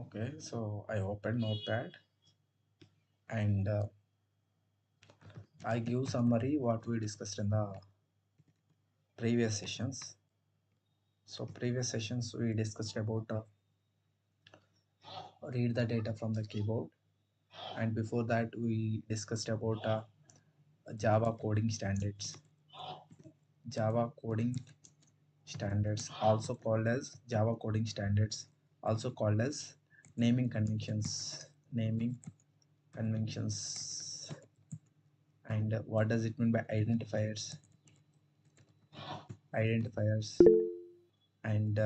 Okay, so I open Notepad and I give summary what we discussed in the previous sessions. So previous sessions we discussed about read the data from the keyboard, and before that we discussed about Java coding standards. Java coding standards, also called as Java coding standards, also called as naming conventions. Naming conventions. And what does it mean by identifiers? Identifiers. And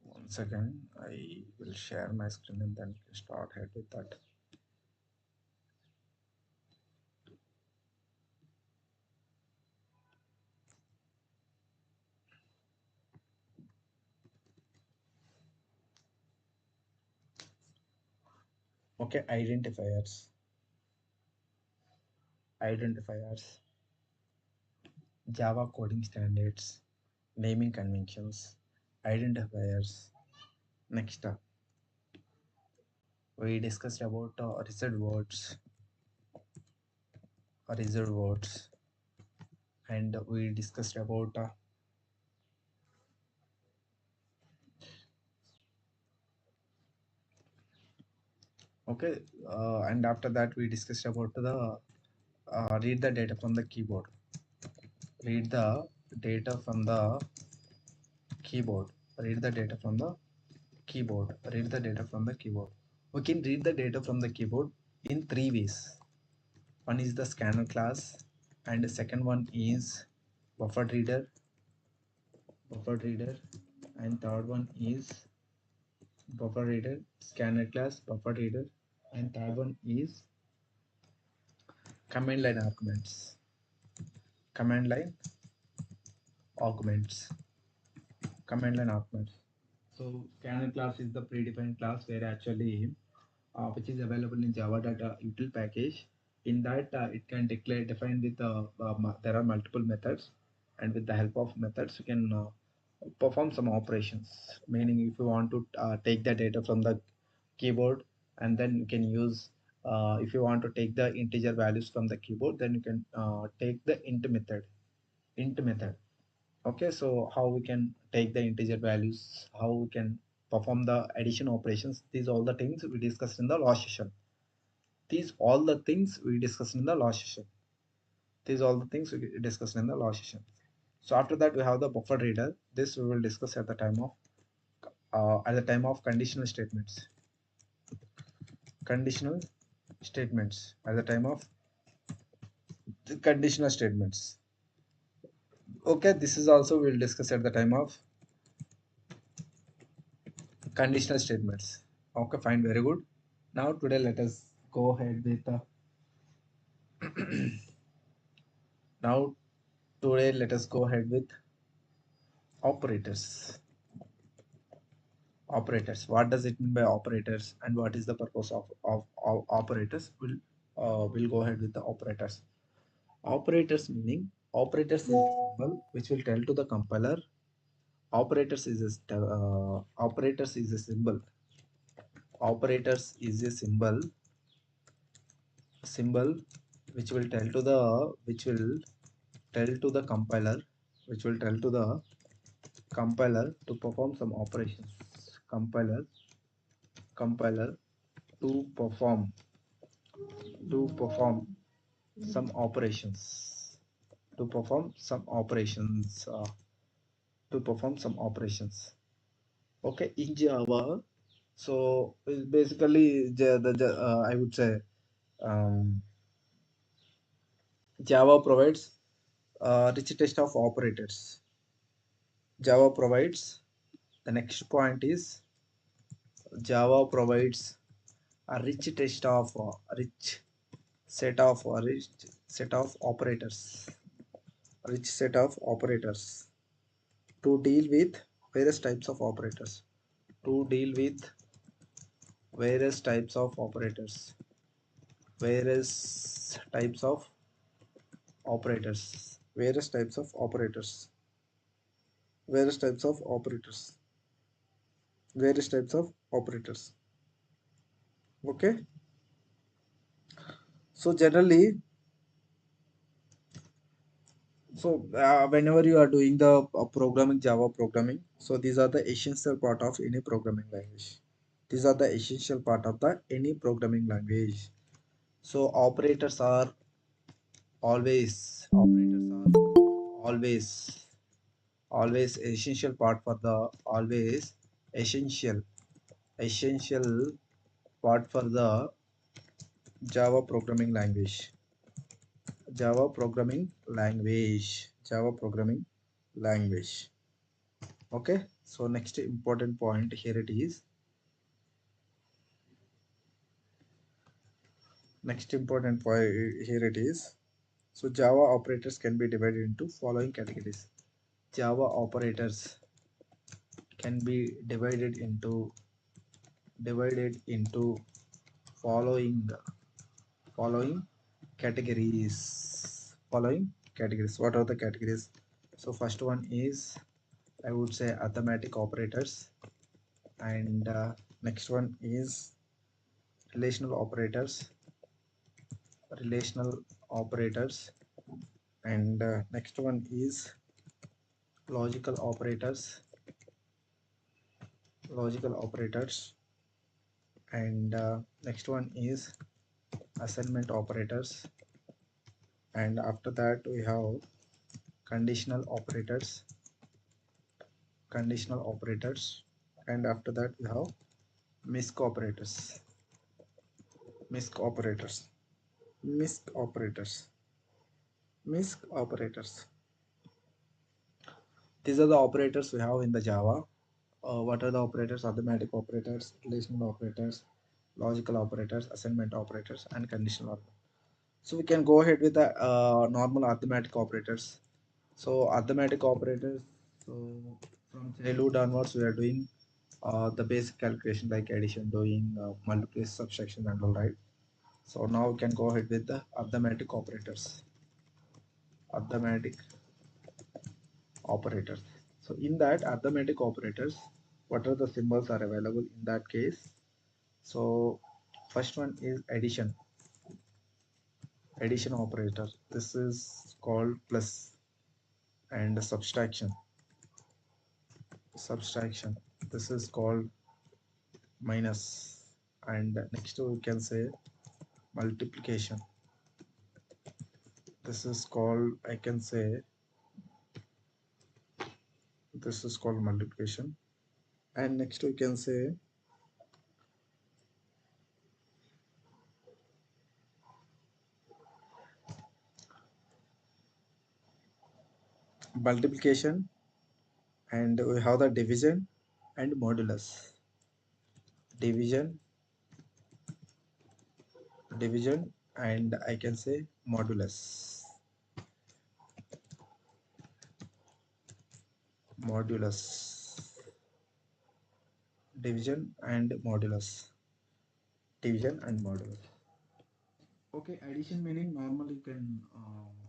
one second, I will share my screen and then start ahead with that. Okay, identifiers. Identifiers, Java coding standards, naming conventions, identifiers. Next up, we discussed about reserved words, and we discussed about okay, and after that we discussed about the read the data from the keyboard. Read the data from the keyboard. Read the data from the keyboard. Read the data from the keyboard. We can read the data from the keyboard in three ways. One is the scanner class, and the second one is buffered reader, and third one is buffer reader, scanner class, buffered reader, and third one is command line arguments. Command line arguments. Command line arguments. So scanner class is the predefined class where actually which is available in Java data util package. In that it can define with there are multiple methods, and with the help of methods you can perform some operations. Meaning if you want to take the data from the keyboard, and then you can use if you want to take the integer values from the keyboard, then you can take the int method. Okay, so how we can take the integer values, how we can perform the addition operations, these all the things we discussed in the last session. These all the things we discussed in the last session. These all the things we discussed in the last session. So after that we have the buffer reader. This we will discuss at the time of conditional statements. Conditional statements at the time of the conditional statements. Okay, this is also we'll discuss at the time of conditional statements. Okay, fine, very good. Now today let us go ahead with now today let us go ahead with operators. Operators. What does it mean by operators, and what is the purpose of operators? We'll go ahead with the operators. Operators meaning operators is a symbol which will tell to the compiler. Operators is a symbol. Operators is a symbol which will tell to the compiler, which will tell to the compiler to perform some operations. Compiler to perform some operations. To perform some operations. Okay, in Java. So basically, I would say Java provides rich list of operators. Java provides. The next point is Java provides a rich set of operators. Rich set of operators to deal with various types of operators. To deal with various types of operators. Various types of operators. Various types of operators. Various types of operators. various types of operators. Okay, so generally, whenever you are doing the programming, Java programming, so these are the essential part of any programming language. These are the essential part of the any programming language. So operators are always essential part for the always essential essential part for the Java programming language. Java programming language. Okay, so next important point here it is. Next important point here it is. So Java operators can be divided into following categories. Java operators can be divided into following following categories. Following categories. What are the categories? So first one is, I would say, arithmetic operators, and next one is relational operators, relational operators, and next one is logical operators, logical operators, and next one is assignment operators, and after that we have conditional operators, conditional operators, and after that we have misc operators, misc operators, misc operators, misc operators. These are the operators we have in the Java. What are the operators? Arithmetic operators, relational operators, logical operators, assignment operators, and conditional operators. So we can go ahead with the normal arithmetic operators. So arithmetic operators, so from childhood onwards we are doing the basic calculation like addition, doing multiplication, subtraction, and all, right. So now we can go ahead with the arithmetic operators. Arithmetic operators. So in that arithmetic operators, what are the symbols are available in that case? So first one is addition, addition operator. This is called plus, and subtraction, subtraction. This is called minus, and next we can say multiplication. This is called, I can say, this is called multiplication, and next we can say multiplication, and we have the division and modulus. Division, division, and I can say modulus, modulus, division and modulus, division and modulus. Okay, addition meaning normally you can,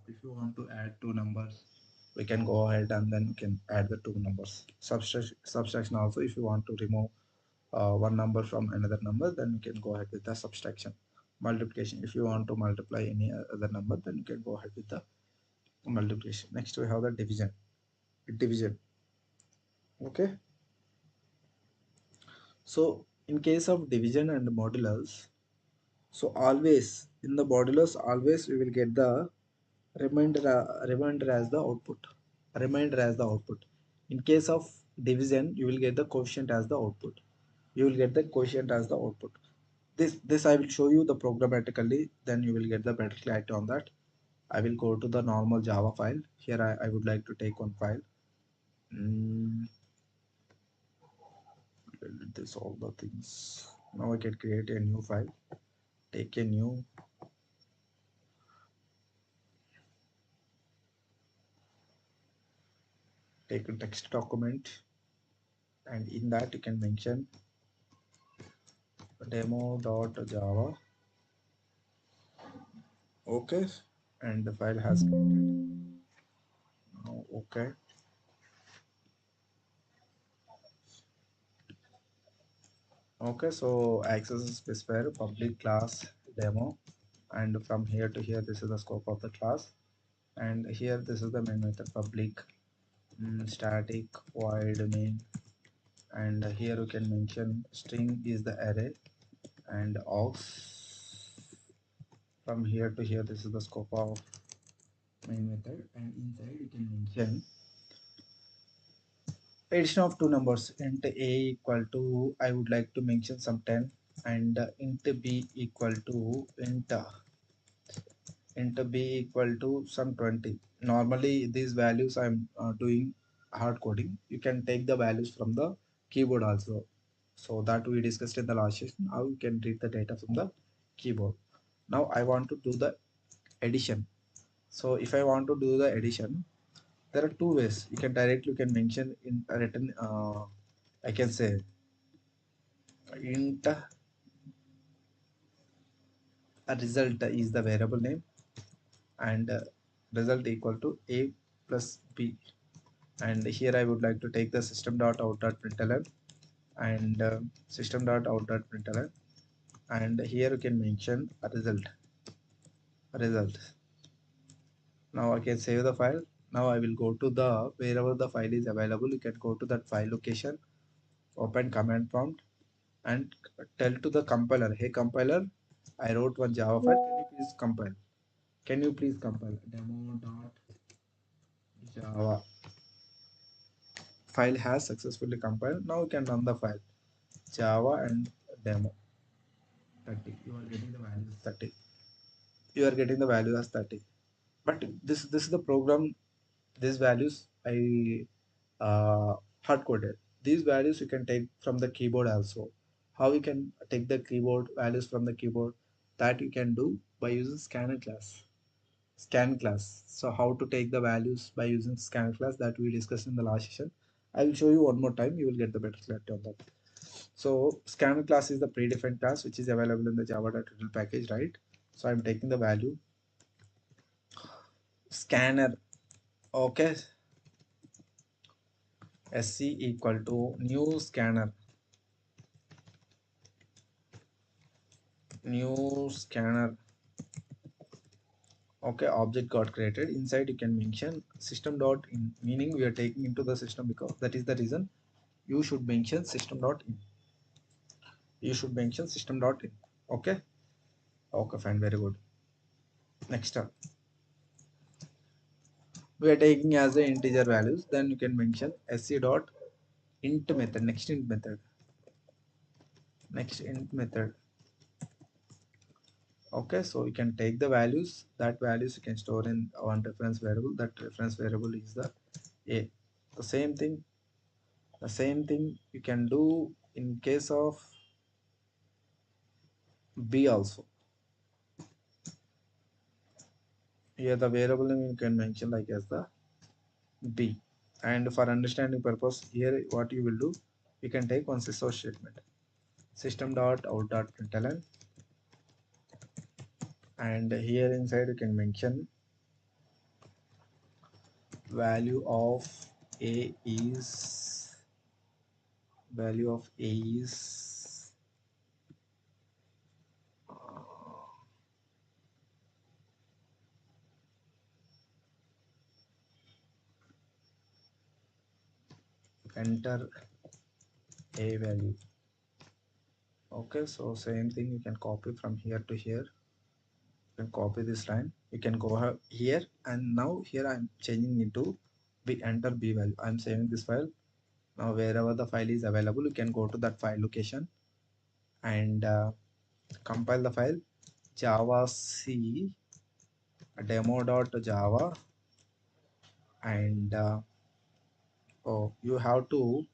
if you want to add two numbers, we can go ahead and then you can add the two numbers. Subtraction also, if you want to remove one number from another number, then you can go ahead with the subtraction. Multiplication, if you want to multiply any other number, then you can go ahead with the multiplication. Next we have the division, division. Okay, so in case of division and modulus, so always in the modulus, always we will get the remainder as the output, remainder as the output. In case of division, you will get the quotient as the output, you will get the quotient as the output. This I will show you the programmatically, then you will get the better clarity on that. I will go to the normal Java file. Here I would like to take one file. This all the things. Now I can create a new file, take a new, take a text document, and in that you can mention demo.java. Okay, and the file has created. Now okay, Okay, so access is specifier public class demo, and from here to here this is the scope of the class, and here this is the main method public static void main, and here you can mention string is the array, and aux from here to here this is the scope of main method, and inside you can mention addition of two numbers int a equal to I would like to mention some 10, and int b equal to int b equal to some 20. Normally these values I'm doing hard coding. You can take the values from the keyboard also, so that we discussed in the last session how you can read the data from the keyboard. Now I want to do the addition. So if I want to do the addition, there are two ways. You can directly you can mention in a written I can say int a result is the variable name, and result equal to a plus b, and here I would like to take the system.out.println, and system.out.println, and here you can mention a result. Now I can save the file. Now I will go to the wherever the file is available. You can go to that file location, open command prompt, and tell to the compiler, hey compiler, I wrote one Java file, can you please compile, can you please compile demo.java. File has successfully compiled. Now you can run the file java and demo 30. You are getting the value as 30. You are getting the value as 30. But this is the program. These values I hard coded. These values you can take from the keyboard also. How you can take the keyboard values from the keyboard, that you can do by using scanner class. Scan class. So how to take the values by using scan class, that we discussed in the last session. I will show you one more time. You will get the better clarity on that. So scanner class is the predefined class which is available in the java.util package, right? So I'm taking the value scanner. Okay, sc equal to new scanner. Okay, object got created. Inside you can mention system dot in, meaning we are taking into the system, because that is the reason you should mention system dot in. You should mention system dot in. Okay, okay, fine, very good. Next up, we are taking as the integer values. Then you can mention sc dot int method. Next int method. Okay, so you can take the values. That values you can store in one reference variable. That reference variable is the a. The same thing. The same thing you can do in case of b also. Here the variable name you can mention like as the b. And for understanding purpose, here what you will do, you can take one sysOut statement. System dot out dot println, and here inside you can mention value of a is value of a is enter a value. Okay, so same thing you can copy from here to here. You can copy this line. You can go here, and now here I'm changing into b, enter b value. I'm saving this file. Now wherever the file is available, you can go to that file location, and compile the file java c demo.java, and oh, you have to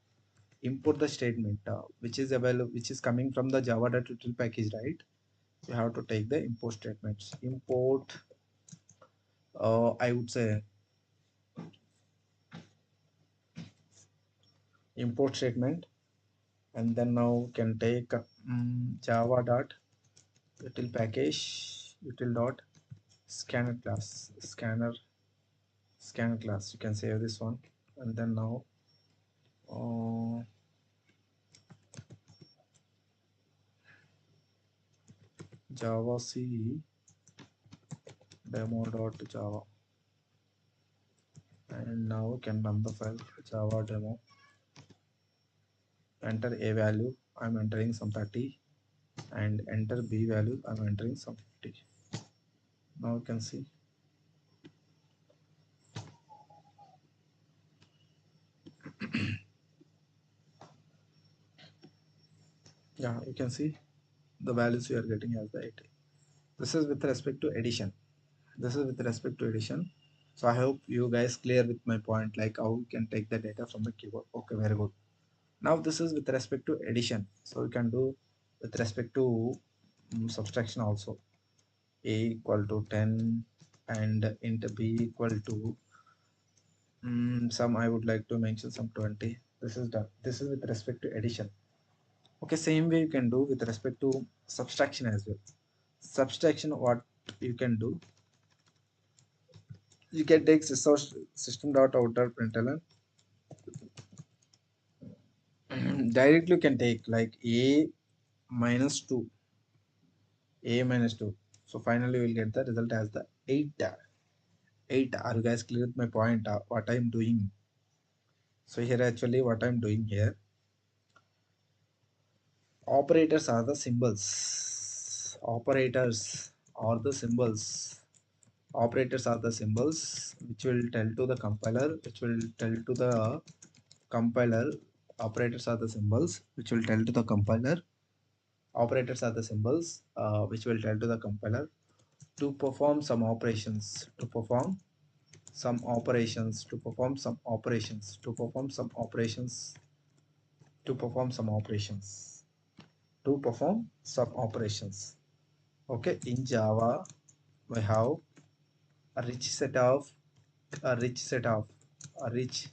import the statement which is available, which is coming from the java.util package, right? You have to take the import statements. Import I would say import statement, and then now can take java.util package util dot scanner class. You can save this one, and then now uh, java c demo.java, and now we can run the file java demo. Enter a value, I'm entering some 30, and enter b value, I'm entering some 50. Now you can see, yeah, you can see the values you are getting as the 80. This is with respect to addition. This is with respect to addition. So I hope you guys clear with my point, like how you can take the data from the keyboard. Okay, very good. Now this is with respect to addition. So you can do with respect to subtraction also. A equal to 10 and int b equal to some, I would like to mention some 20. This is done. This is with respect to addition. Okay, same way you can do with respect to subtraction as well. Subtraction, what you can do, you can take system.out.println. Directly you can take like a minus 2, a minus 2. So finally we'll get the result as the 8. 8. Are you guys clear with my point? What I'm doing? So here actually what I'm doing here, operators are the symbols. Operators are the symbols. Operators are the symbols which will tell to the compiler, which will tell to the compiler. Operators are the symbols which will tell to the compiler. Operators are the symbols which will tell to the compiler to perform some operations, to perform some operations, to perform some operations, to perform some operations, to perform some operations, to perform some operations. Okay, in Java we have a rich set of a rich set of a rich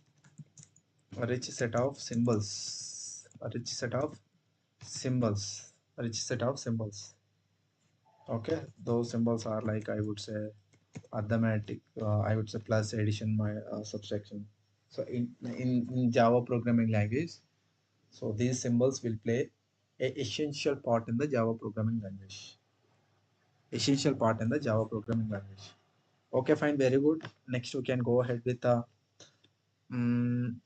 a rich set of symbols, a rich set of symbols, a rich set of symbols. Okay, those symbols are like, I would say, arithmetic, I would say plus, addition, my subtraction. So in Java programming language, so these symbols will play a essential part in the Java programming language. Essential part in the Java programming language. Okay, fine, very good. Next we can go ahead with the um,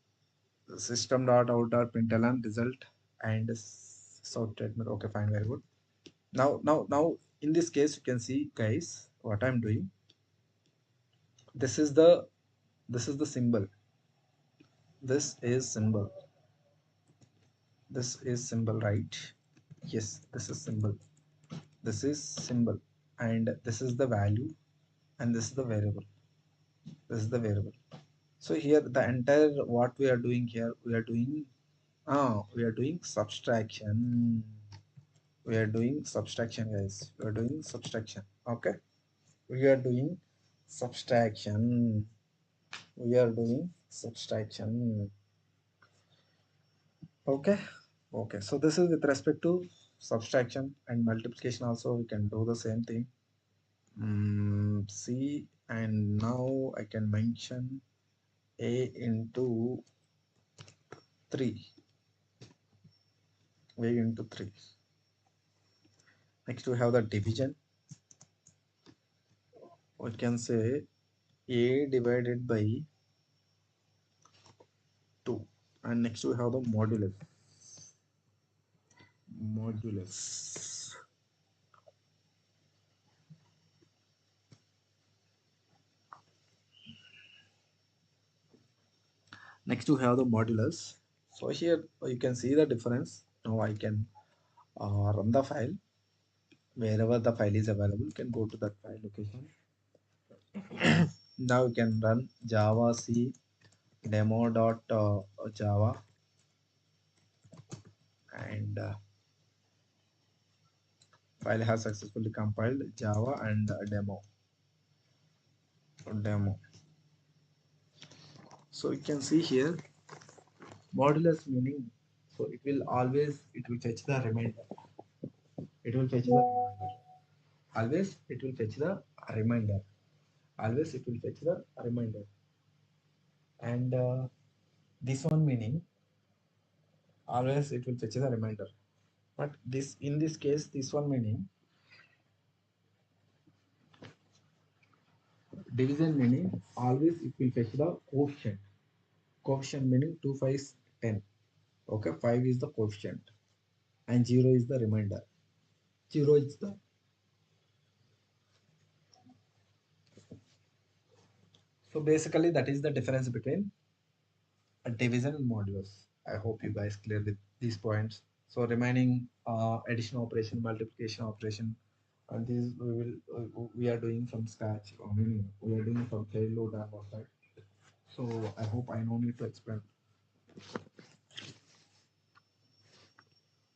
system.out.println result and sort statement. Okay, fine, very good. Now in this case you can see guys what I'm doing. This is the symbol. This is symbol. This is symbol, right? Yes, this is symbol. This is symbol, and this is the value, and this is the variable. This is the variable. So here the entire what we are doing here, we are doing subtraction. We are doing subtraction, guys. We are doing subtraction. Okay, we are doing subtraction. We are doing subtraction. Okay. Okay, so this is with respect to subtraction, and multiplication also we can do the same thing. See, and now I can mention a into 3. A into 3. Next we have the division. We can say a divided by 2, and next we have the modulus. Modulus. Next we have the modulus. So here you can see the difference. Now I can run the file. Wherever the file is available, you can go to that file location. Now you can run java c demo.java, and file has successfully compiled java and demo. So you can see here modulus meaning, so it will fetch the remainder. It will fetch the remainder. Always it will fetch the remainder. Always it will fetch the remainder. And this one meaning, always it will fetch the remainder. But this, in this case, this one meaning, Division meaning always it will fetch the quotient. Quotient meaning 2, 5 is 10. Okay, 5 is the quotient and 0 is the remainder. 0 is the so basically that is the difference between a division and modulus. I hope you guys clear with these points. So remaining addition operation, multiplication operation, and this we are doing from scratch. I mean, we are doing from childhood and what that. So I hope I no need to explain.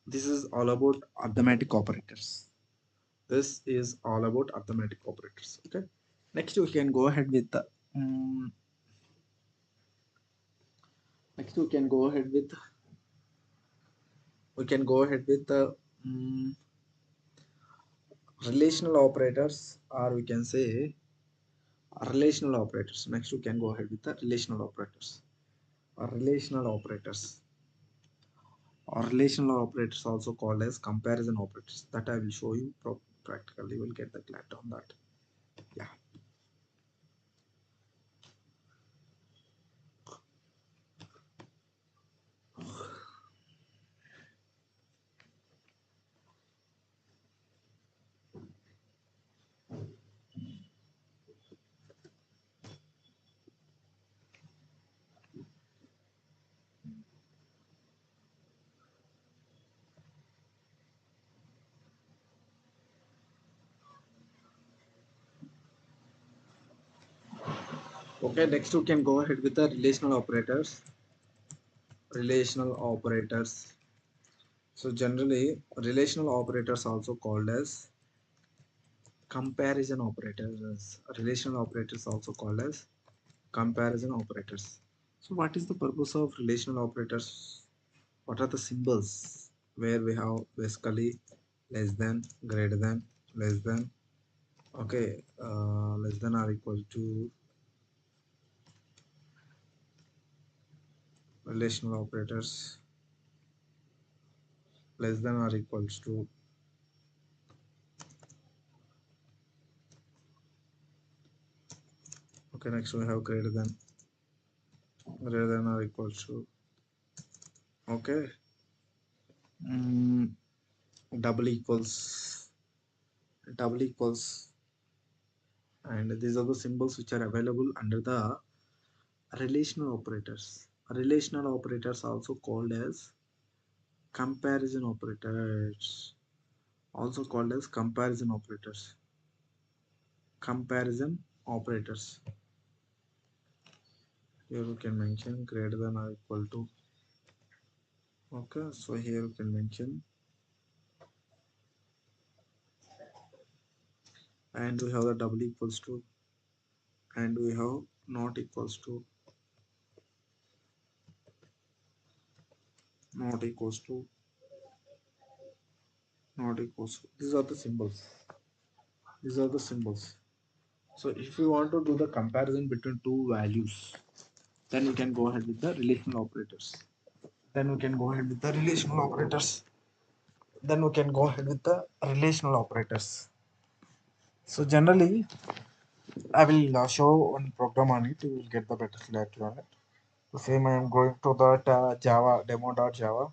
This is all about arithmetic operators. This is all about arithmetic operators. Okay. Next we can go ahead with the next we can go ahead with the relational operators, or we can say relational operators. Next we can go ahead with the relational operators or relational operators or relational operators, also called as comparison operators, that I will show you practically. You will get the clarity on that. Yeah. Okay, next we can go ahead with the relational operators. Relational operators. So generally, relational operators also called as comparison operators. Relational operators also called as comparison operators. So what is the purpose of relational operators? What are the symbols where we have basically less than, greater than, less than, okay, less than or equal to, relational operators, less than or equals to, okay, next we have greater than or equals to, okay, mm, double equals, double equals, and these are the symbols which are available under the relational operators. Relational operators also called as comparison operators, also called as comparison operators. Comparison operators. Here we can mention greater than or equal to. Okay, so here we can mention, and we have the double equals to, and we have not equals to, not equals to, not equals to. These are the symbols. These are the symbols. So if you want to do the comparison between two values, then we can go ahead with the relational operators. Then we can go ahead with the relational operators. Then we can go ahead with the relational operators. So generally, I will show one program on it. You will get the better clarity on it. The same I am going to that Java demo.java.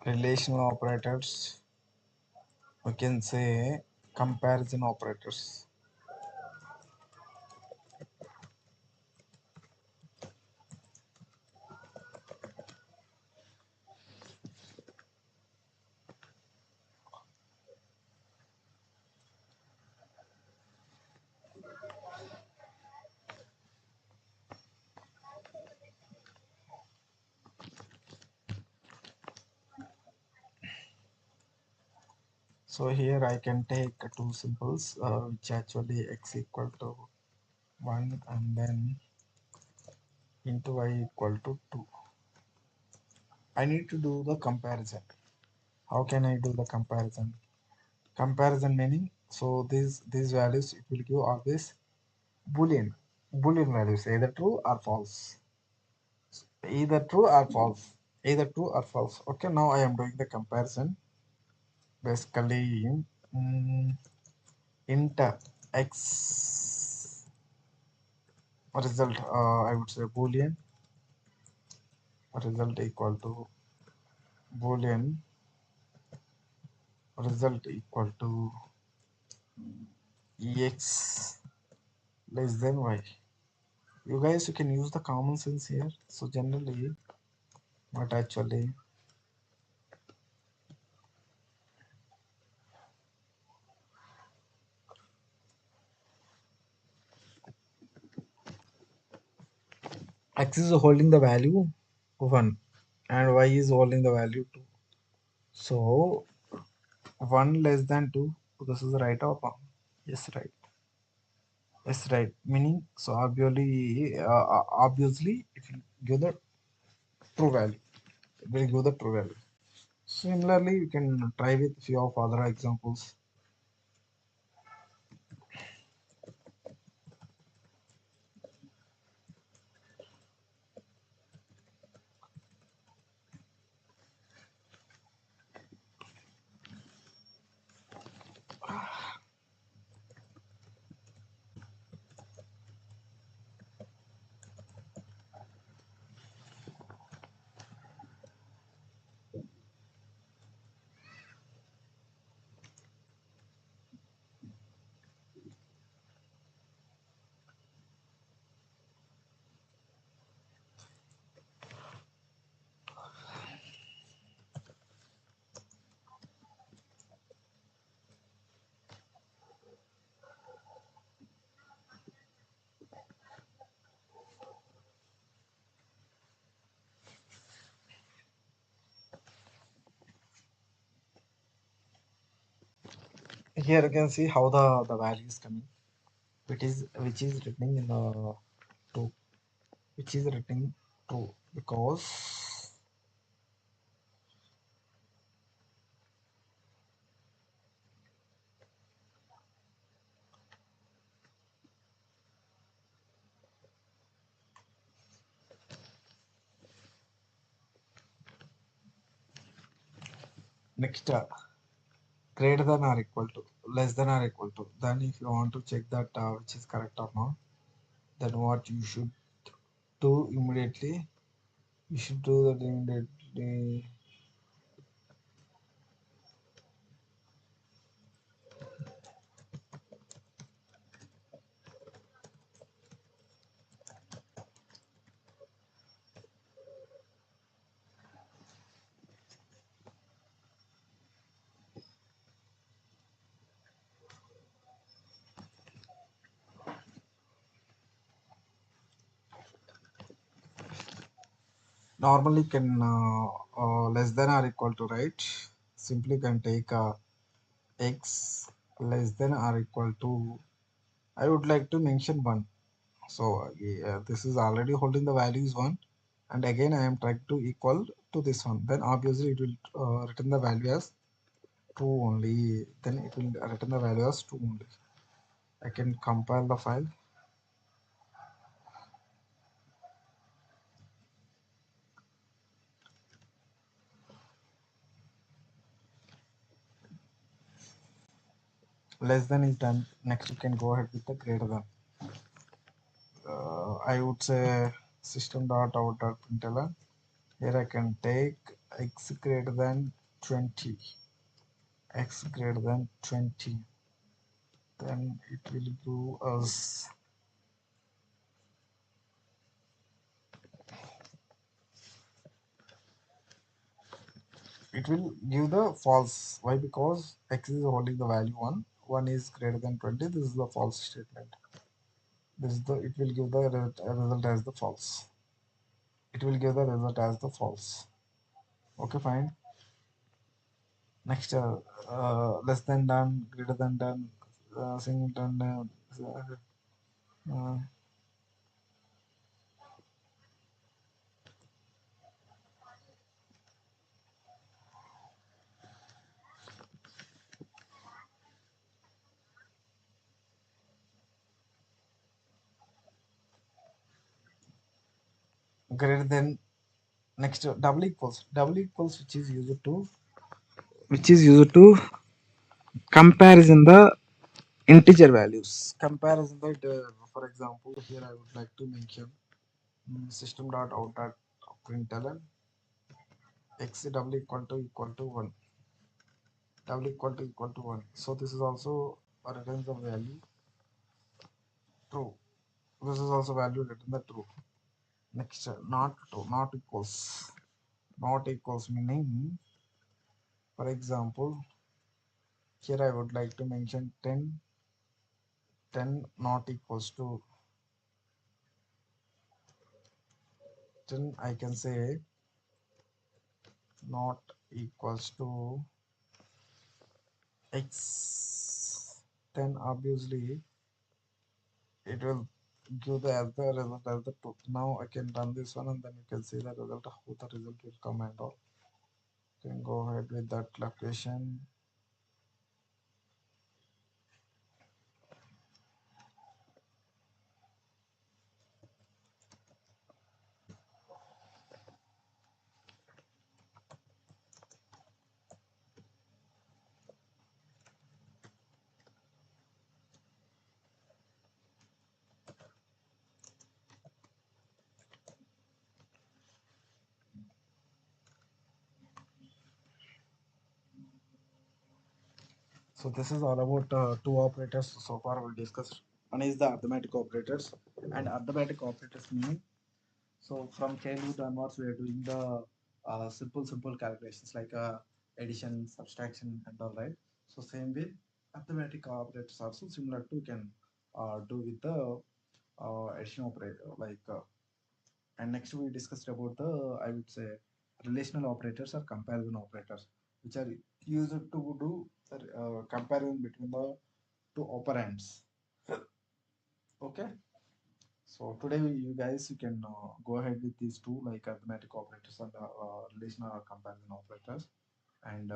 Relational operators. We can say comparison operators. So here I can take two symbols which actually x equal to 1 and then into y equal to 2. I need to do the comparison. How can I do the comparison? Comparison meaning, so these values it will give always boolean values, either true or false. Either true or false. Either true or false. Okay, now I am doing the comparison. Basically, mm, int x result, I would say boolean result equal to boolean result equal to ex less than y. You guys, you can use the common sense here. So generally, but actually, x is holding the value 1 and y is holding the value 2. So 1 less than 2. This is right or wrong? Yes, right. Yes, right. Meaning, so obviously, it will give the true value. It will give the true value. Similarly, you can try with few of other examples. Here you can see how the value is coming. Which is written in the two, which is written two because next greater than or equal to, less than or equal to. Then if you want to check that which is correct or not, then what you should do immediately, you should do that immediately. Normally can less than or equal to, right? Simply can take x less than or equal to. I would like to mention 1. So yeah, this is already holding the value is 1, and again I am trying to equal to this one. Then obviously it will return the value as 2 only. Then it will return the value as 2 only. I can compile the file. Less than is done. Next you can go ahead with the greater than. I would say system.out.println. Here I can take x greater than 20. X greater than 20. Then it will give us, it will give the false. Why? Because x is holding the value 1. 1 is greater than 20. This is the false statement. This is the, it will give the result as the false. It will give the result as the false. Okay, fine. Next, less than done, greater than done, singleton, uh, greater than. Next, double equals, which is used to comparison the integer values. Comparison that, for example, here I would like to mention system dot out dot println x double equal to 1, double equal to 1. So this is also returns the value true. This is also value return the true. Next, not true, not equals meaning, for example, here I would like to mention 10, 10 not equals to 10. I can say not equals to x, then obviously it will give the other result as the two. Now I can run this one and then you can see the result, how the result will come and all. You can go ahead with that location. So this is all about two operators so far we discussed. One is the arithmetic operators, and arithmetic operators mean, so from childhood onwards we are doing the simple calculations like addition, subtraction, and all, right. So same way, arithmetic operators also similar to can do with the addition operator and next we discussed about the, I would say, relational operators or comparison operators, which are used to do comparison between the two operands. Okay. So today you guys you can go ahead with these two like arithmetic operators and relational or comparison operators. And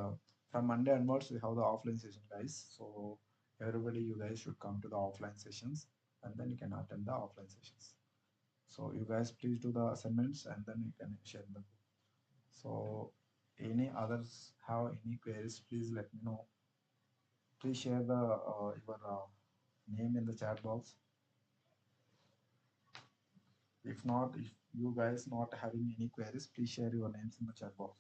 from Monday onwards we have the offline session, guys. So everybody, you guys should come to the offline sessions and then you can attend the offline sessions. So you guys please do the assignments and then you can share them. So any others have any queries, please let me know. Please share the your name in the chat box. If not, if you guys not having any queries, please share your names in the chat box.